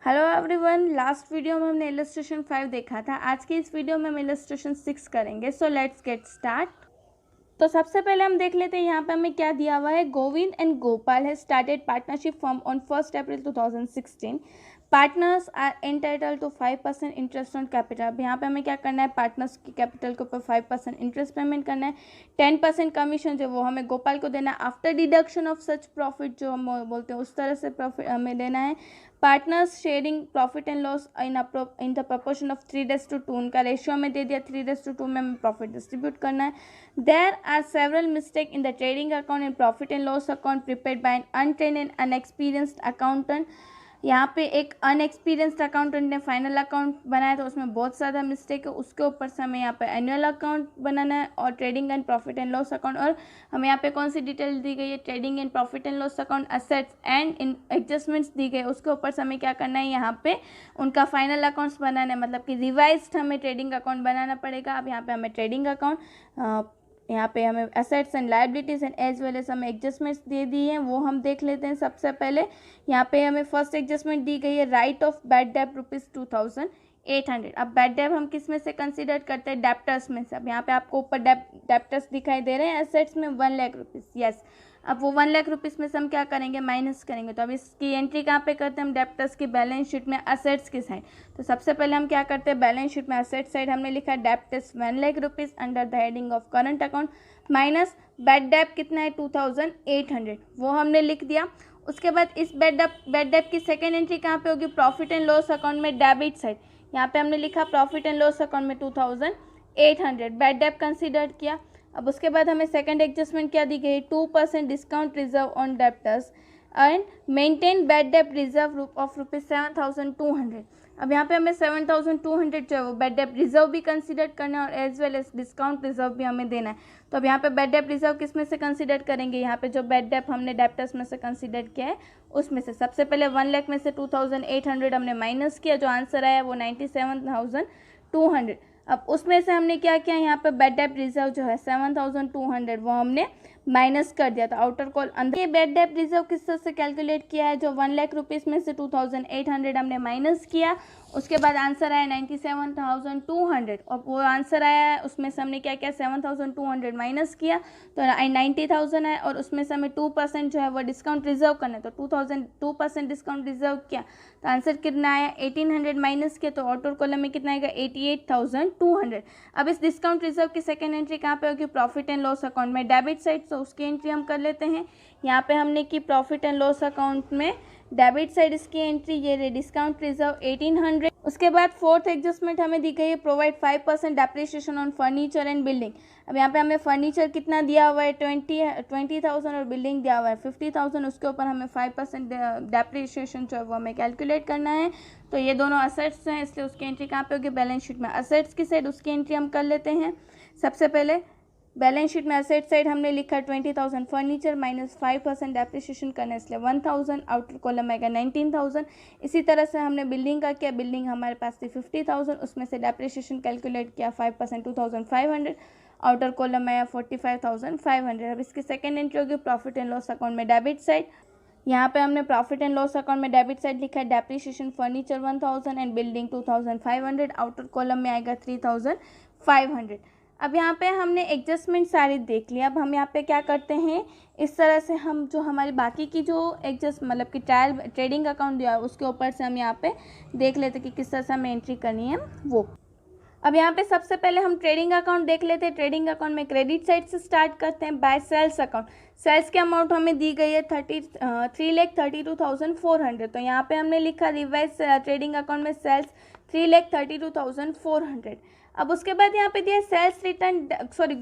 Hello everyone, last video में हमने illustration 5 देखा था। आज की इस वीडियो में हम इलस्ट्रेशन 6 करेंगे। So let's get start. तो सबसे पहले हम देख लेते हैं यहाँ पे हमें क्या दिया हुआ है। गोविंद एंड गोपाल है started partnership form on 1 April 2016। Partners are entitle to 5% interest on capital. अब यहाँ पे हमें क्या करना है, पार्टनर्स की कैपिटल के ऊपर 5% इंटरेस्ट पेमेंट करना है। 10% कमीशन जो वो हमें गोपाल को देना है after deduction of such profit, जो हम बोलते हैं उस तरह से प्रॉफिट हमें देना है। Partners sharing profit and loss in the proportion of 3:2। उनका रेशियो में दे दिया 3:2 में हमें प्रॉफिट डिस्ट्रीब्यूट करना है। There are several mistake in the trading account and profit and loss account prepared by an untrained and unexperienced accountant. यहाँ पे एक अनएक्सपीरियंस्ड अकाउंटेंट ने फाइनल अकाउंट बनाया तो उसमें बहुत ज़्यादा मिस्टेक है। उसके ऊपर से हमें यहाँ पे एनुअल अकाउंट बनाना है और trading and profit and loss account. और हमें यहाँ पे कौन सी डिटेल दी गई है, trading and profit and loss account, assets and इन एडजस्टमेंट्स दी गई। उसके ऊपर से हमें क्या करना है, यहाँ पे उनका फाइनल अकाउंट्स बनाना है, मतलब कि रिवाइज्ड हमें ट्रेडिंग अकाउंट बनाना पड़ेगा। अब यहाँ पे हमें ट्रेडिंग अकाउंट, यहाँ पे हमें assets and liabilities and as well as हमें एडजस्टमेंट्स दे दी हैं, वो हम देख लेते हैं। सबसे पहले यहाँ पे हमें फर्स्ट एडजस्टमेंट दी गई है, राइट ऑफ बैड डेब्ट ₹2800। अब बैड डेब्ट हम किस में से कंसीडर करते हैं, डेप्टर्स में से। अब यहाँ पे आपको ऊपर डेप्टर्स दिखाई दे रहे हैं, एसेट्स में 1 लाख रुपीज़। यस, अब वो 1 लाख रुपीज़ में से हम क्या करेंगे, माइनस करेंगे। तो अब इसकी एंट्री कहाँ पे करते हैं हम, डेप्टर्स की बैलेंस शीट में असेट्स की साइड। तो सबसे पहले हम क्या करते हैं, बैलेंस शीट में असेट साइड हमने लिखा debtors 1 lakh rupees under the heading of current account, minus bad डेब्ट कितना है 2800, वो हमने लिख दिया। उसके बाद इस बैड डेब्ट की सेकेंड एंट्री कहाँ पे होगी, प्रॉफिट एंड लॉस अकाउंट में डेबिट साइड। यहाँ पे हमने लिखा प्रॉफिट एंड लॉस अकाउंट में 2800 बैड डेब्ट कंसीडर किया। अब उसके बाद हमें सेकंड एडजस्टमेंट क्या दी गई, 2% discount reserve on debtors and maintain bad डेब्ट रिजर्व ऑफ ₹7200। अब यहाँ पे हमें 7200 जो है वो बैड डेब्ट रिजर्व भी कंसीडर करना है और as well as discount reserve भी हमें देना है। तो अब यहाँ पे बैड डेब्ट रिजर्व किस में से कंसीडर करेंगे, यहाँ पे जो बैड डेब्ट हमने डेप्टर्स में से कंसीडर किया है उसमें से सबसे पहले 1 लाख में से 2800 हमने माइनस किया, जो आंसर आया वो 97,200। अब उसमें से हमने क्या किया, यहाँ पे बैड डेब्ट रिजर्व जो है 7200 वो हमने माइनस कर दिया था आउटर कॉल अंदर। ये बैड डेब्ट रिजर्व किस तरह से कैलकुलेट किया है, जो 1 लाख रुपीज़ में से 2800 हमने माइनस किया, उसके बाद आंसर आया 97,200। और वो आंसर आया है उसमें से हमने क्या किया, 7200 माइनस किया तो 90,000 है, और उसमें से हमें 2% जो है वो डिस्काउंट रिजर्व करना है। तो 2% डिस्काउंट रिजर्व किया तो आंसर कितना आया, 1800 माइनस किया तो आउटर कॉलम में कितना आएगा, 88,200। अब इस डिस्काउंट रिजर्व की सेकेंड एंट्री कहाँ पे होगी, प्रॉफिट एंड लॉस अकाउंट में डेबिट साइड, तो उसकी एंट्री हम कर लेते हैं। यहाँ पे हमने की प्रॉफिट एंड लॉस अकाउंट में डेबिट साइड इसकी एंट्री, ये डिस्काउंट रिजर्व 1800। उसके बाद फोर्थ एडजस्टमेंट हमें दी गई है, provide 5% depreciation on furniture and building. अब यहाँ पे हमें फर्नीचर कितना दिया हुआ है, 20,000 और बिल्डिंग दिया हुआ है 50,000। उसके ऊपर हमें 5% डेप्रिसिएशन जो है वो हमें कैलकुलेट करना है। तो ये दोनों असेट्स हैं, इसलिए उसकी एंट्री कहाँ पे होगी, बैलेंस शीट में असेट्स की साइड, उसकी एंट्री हम कर लेते हैं। सबसे पहले बैलेंस शीट में असेट साइड हमने लिखा 20,000 फर्नीचर माइनस 5% डेप्रिसिएशन करना है, इसलिए 1,000, आउटर कॉलम आएगा 19,000। इसी तरह से हमने बिल्डिंग का किया, बिल्डिंग हमारे पास थी 50,000, उसमें से डेप्रिसिएशन कैलकुलेट किया 5% 2,500, आउटर कॉलम आया 45,500। अब इसकी सेकेंड एंट्री होगी प्रॉफिट एंड लॉस अकाउंट में डेबिट साइड। यहाँ पे हमने प्रॉफिट एंड लॉस अकाउंट में डेबिट साइड लिखा है depreciation furniture 1,000 and building 2,500, outer column में आएगा 3,500। अब यहाँ पे हमने एडजस्टमेंट सारी देख लिया। अब हम यहाँ पे क्या करते हैं, इस तरह से हम जो हमारी बाकी की जो मतलब कि ट्रेडिंग अकाउंट दिया है उसके ऊपर से हम यहाँ पे देख लेते हैं कि किस तरह से हमें एंट्री करनी है वो। अब यहाँ पे सबसे पहले हम ट्रेडिंग अकाउंट देख लेते हैं। ट्रेडिंग अकाउंट में क्रेडिट साइड से स्टार्ट करते हैं, बाय सेल्स अकाउंट। सेल्स की अमाउंट हमें दी गई है 3,32,400। तो यहाँ पे हमने लिखा रिवाइज ट्रेडिंग अकाउंट में सेल्स 3,32,400। अब उसके बाद यहाँ पे दिया sales return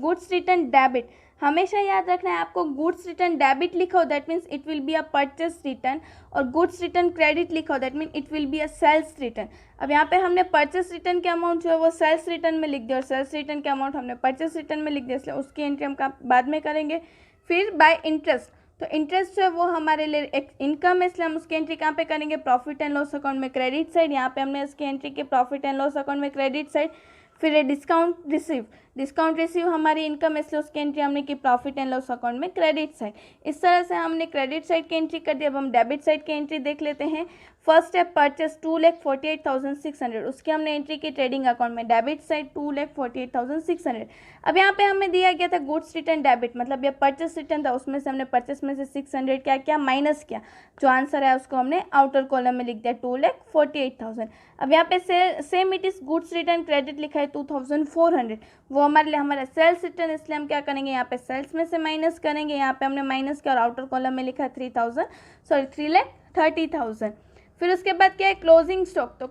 goods return debit. हमेशा याद रखना है आपको, गुड्स रिटर्न डेबिट लिखा हो that means it will be a purchase return, और गुड्स रिटर्न क्रेडिट लिखा हो that mean it will be a sales return. अब यहाँ पे हमने परचेस रिटर्न के अमाउंट जो है वो सेल्स रिटर्न में लिख दिया और सेल्स रिटर्न के अमाउंट हमने परचेस रिटर्न में लिख दिया, इसलिए उसकी एंट्री हम बाद में करेंगे। फिर बाय इंटरेस्ट, तो इंटरेस्ट जो है वो हमारे लिए एक इनकम है, इसलिए हम उसकी एंट्री कहाँ पे करेंगे, प्रॉफिट एंड लॉस अकाउंट में क्रेडिट साइड। यहाँ पे हमने इसकी एंट्री की प्रॉफिट एंड लॉस अकाउंट में क्रेडिट साइड। फिर डिस्काउंट रिसीव, डिस्काउंट रिसीव हमारी इनकम, इसलिए उसकी एंट्री हमने की प्रॉफिट एंड लॉस अकाउंट में क्रेडिट साइड। इस तरह से हमने क्रेडिट साइड की एंट्री कर दी। अब हम डेबिट साइड की एंट्री देख लेते हैं। फर्स्ट है परचेस 2,48,600, उसकी हमने एंट्री की ट्रेडिंग अकाउंट में, डेबिट साइड 2,48,600। अब यहाँ पे हमें दिया गया था गुड्स रिटर्न डेबिट, मतलब ये परचेस रिटर्न था, उसमें से हमने परचेस में से 600 क्या किया, माइनस किया। जो आंसर है उसको हमने आउटर कॉलम में लिख दिया 2,48,000। अब यहाँ पे same it is goods return credit लिखा है 2,400, वो हमारे लिए हमारा सेल्स रिटर्न, इसलिए हम क्या करेंगे, यहाँ पे सेल्स में से माइनस करेंगे। यहाँ पे हमने माइनस किया और आउटर कॉलम में लिखा है 3,30,000। फिर उसके बाद क्या है, क्लोजिंग स्टॉक। तो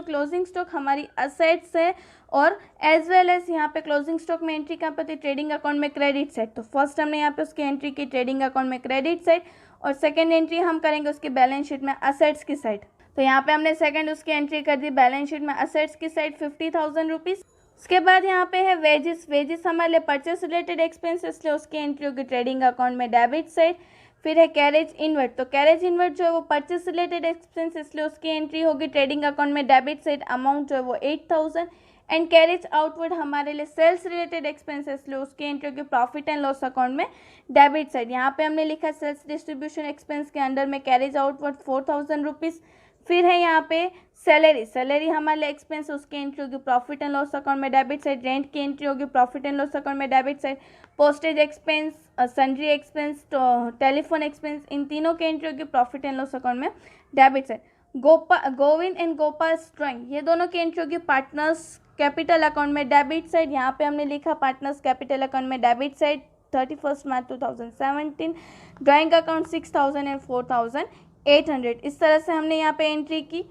क्लोजिंग स्टॉक हमारी असेट्स है, और एज वेल एज यहाँ पे क्लोजिंग स्टॉक में एंट्री कहाँ पे थी, ट्रेडिंग अकाउंट में क्रेडिट साइड। तो फर्स्ट हमने यहाँ पे उसकी एंट्री की ट्रेडिंग अकाउंट में क्रेडिट साइड, और सेकेंड एंट्री हम करेंगे उसकी बैलेंस शीट में असेट्स की साइड। तो यहाँ पे हमने सेकेंड उसकी एंट्री कर दी बैलेंस शीट में असेट्स की साइड 50,000 रुपीज़। उसके बाद यहाँ पे है वेजेस हमारे लिए परचेस रिलेटेड एक्सपेंस, इसलिए उसकी एंट्री होगी ट्रेडिंग अकाउंट में डेबिट साइड। फिर है कैरेज इनवर्ट, तो कैरेज इनवर्ट जो है वो परचेस रिलेटेड एक्सपेंस, इसलिए उसकी एंट्री होगी ट्रेडिंग अकाउंट में डेबिट साइड, अमाउंट जो है वो 8,000। एंड कैरेज आउटवर्ड हमारे लिए सेल्स रिलेटेड एक्सपेंस, इसलिए उसकी एंट्री होगी प्रॉफिट एंड लॉस अकाउंट में डेबिट साइड। यहाँ पे हमने लिखा सेल्स डिस्ट्रीब्यूशन एक्सपेंस के अंडर में कैरेज आउटवर्ड 4,000 रुपीज़। फिर है यहाँ पे सैलरी हमारे लिए एक्सपेंस, उसकी एंट्री होगी प्रॉफिट एंड लॉस अकाउंट में डेबिट साइड। रेंट की एंट्री होगी प्रॉफिट एंड लॉस अकाउंट में debit side. Postage expense, sundry expense, telephone expense, इन तीनों की एंट्री होगी प्रॉफिट एंड लॉस अकाउंट में debit side. Govind and Gopal drawing, ये दोनों की एंट्री होगी पार्टनर्स कैपिटल अकाउंट में डेबिट साइड। यहाँ पे हमने लिखा पार्टनर्स कैपिटल अकाउंट में debit side 31 March 2017। Drawing account 6,000 and 4,800। इस तरह से हमने यहाँ पे एंट्री की।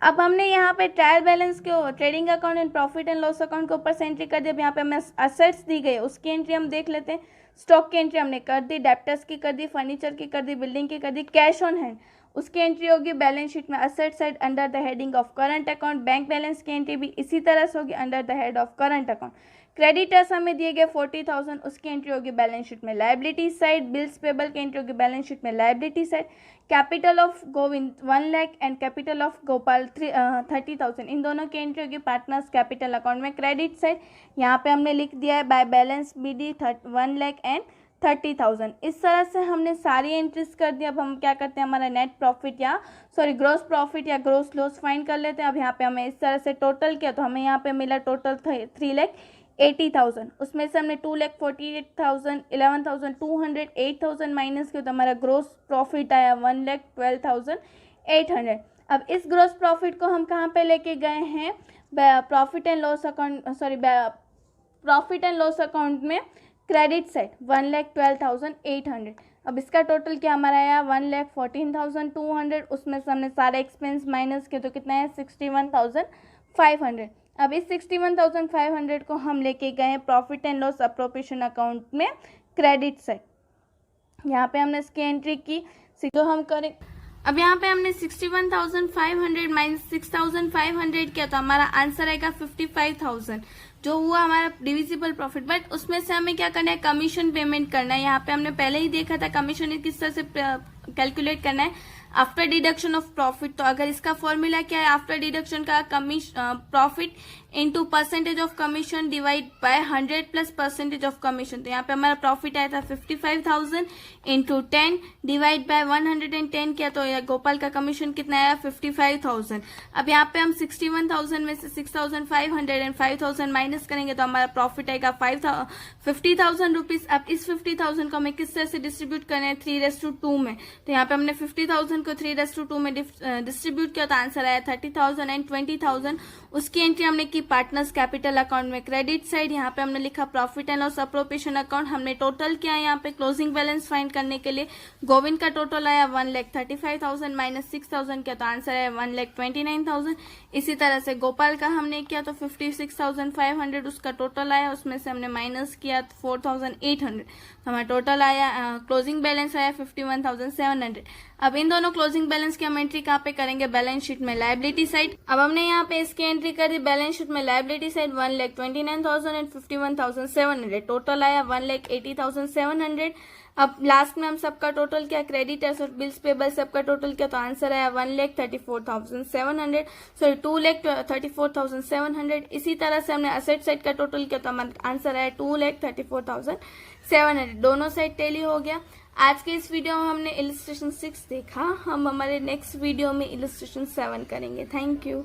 अब हमने यहाँ पे ट्रायल बैलेंस के trading account and profit and loss account के ऊपर से एंट्री कर दी। अब यहाँ पे हमें असेट्स दी गई, उसकी एंट्री हम देख लेते हैं। स्टॉक की एंट्री हमने कर दी, डेप्टर्स की कर दी, फर्नीचर की कर दी, बिल्डिंग की कर दी। कैश ऑन हैंड, उसकी एंट्री होगी बैलेंस शीट में asset side under the heading of current account. Bank balance की एंट्री भी इसी तरह से होगी under the head of current account. Creditors हमें दिए गए 40,000, उसकी एंट्री होगी बैलेंस शीट में लायबिलिटी साइड। बिल्स पेबल की एंट्री होगी बैलेंस शीट में liability side. Capital of Govind 1 lakh and capital of Gopal 30,000, इन दोनों की एंट्री होगी पार्टनर्स कैपिटल अकाउंट में क्रेडिट साइड। यहाँ पे हमने लिख दिया है by balance BD 1 lakh and 30,000। इस तरह से हमने सारी एंट्रीज कर दी। अब हम क्या करते हैं, हमारा नेट प्रॉफिट या ग्रोस प्रॉफिट या ग्रोस लॉस फाइंड कर लेते हैं। अब यहाँ पे हमें इस तरह से टोटल किया, तो हमें यहाँ पे मिला टोटल 3,80,000। उसमें से हमने 2,48,000, 11,200, 8,000 माइनस किया, तो हमारा ग्रोस प्रॉफिट आया 1,12,800। अब इस ग्रोस प्रॉफिट को हम कहाँ पे लेके गए हैं, प्रॉफिट एंड लॉस अकाउंट में क्रेडिट साइड 1,12,800। अब इसका टोटल क्या हमारा आया 1,14,200। उसमें से हमने सारे एक्सपेंस माइनस किए, तो कितना है 61,500। अब इस 61,500 को हम लेके गए हैं profit and loss appropriation account में क्रेडिट साइड। यहाँ पे हमने इसकी एंट्री की, जो हम करें, अब यहाँ पे हमने 61,500 माइनस 6,500 किया, तो हमारा आंसर आएगा 55,000, जो हुआ हमारा डिविजिबल प्रॉफिट। बट उसमें से हमें क्या करना है, कमीशन पेमेंट करना है। यहाँ पे हमने पहले ही देखा था कमीशन किस तरह से कैलकुलेट करना है, आफ्टर डिडक्शन ऑफ प्रॉफिट। तो अगर इसका फॉर्मूला क्या है, आफ्टर डिडक्शन का profit into percentage of commission divide by 100 plus percentage of commission. तो यहाँ पे हमारा प्रॉफिट आया था 55,000 इंटू 10 डिवाइड बाय 110 किया, तो गोपाल का कमीशन कितना आया 55,000। अब यहाँ पे हम 61,000 में से 6,500 एंड 5,000 माइनस करेंगे, तो हमारा प्रॉफिट आएगा 50,000 रुपीज। अब इस 50,000 को हमें किस तरह से डिस्ट्रीब्यूट करना है, 3:2 में। तो यहाँ पे हमने 50,000 को 3:2 में डिस्ट्रीब्यूट किया, तो आंसर आया 30,000 एंड 20,000। उसकी एंट्री हमने की पार्टनर्स कैपिटल अकाउंट में क्रेडिट साइड। यहाँ पे हमने लिखा profit and loss appropriation account. हमने टोटल किया यहाँ पे क्लोजिंग बैलेंस फाइंड करने के लिए। गोविंद का टोटल आया 1,35,000 माइनस 6,000 किया, तो आंसर आया 1,29,000। इसी तरह से गोपाल का हमने किया, तो 56,500 उसका टोटल आया, उसमें से हमने माइनस किया 4,800, तो हमारा टोटल आया क्लोजिंग बैलेंस आया 51,700। अब इन दोनों क्लोजिंग बैलेंस की हम एंट्री कहाँ पे करेंगे, बैलेंस शीट में लायबिलिटी साइड। अब हमने यहाँ पे इसकी एंट्री कर दी बैलेंस शीट में लायबिलिटी साइड 1,29,000 एंड 51,700, टोटल आया 1,80,700। अब लास्ट में हम सबका टोटल क्या, क्रेडिटर्स और बिल्स पेबल सबका टोटल क्या, तो आंसर आया 1,34,700, सॉरी 2,34,700। इसी तरह से हमने असेट साइड का टोटल किया तो हमारा आंसर आया 2,34,700। दोनों साइड टैली हो गया। आज के इस वीडियो में हमने इलस्ट्रेशन 6 देखा। हम हमारे नेक्स्ट वीडियो में इलस्ट्रेशन 7 करेंगे। Thank you.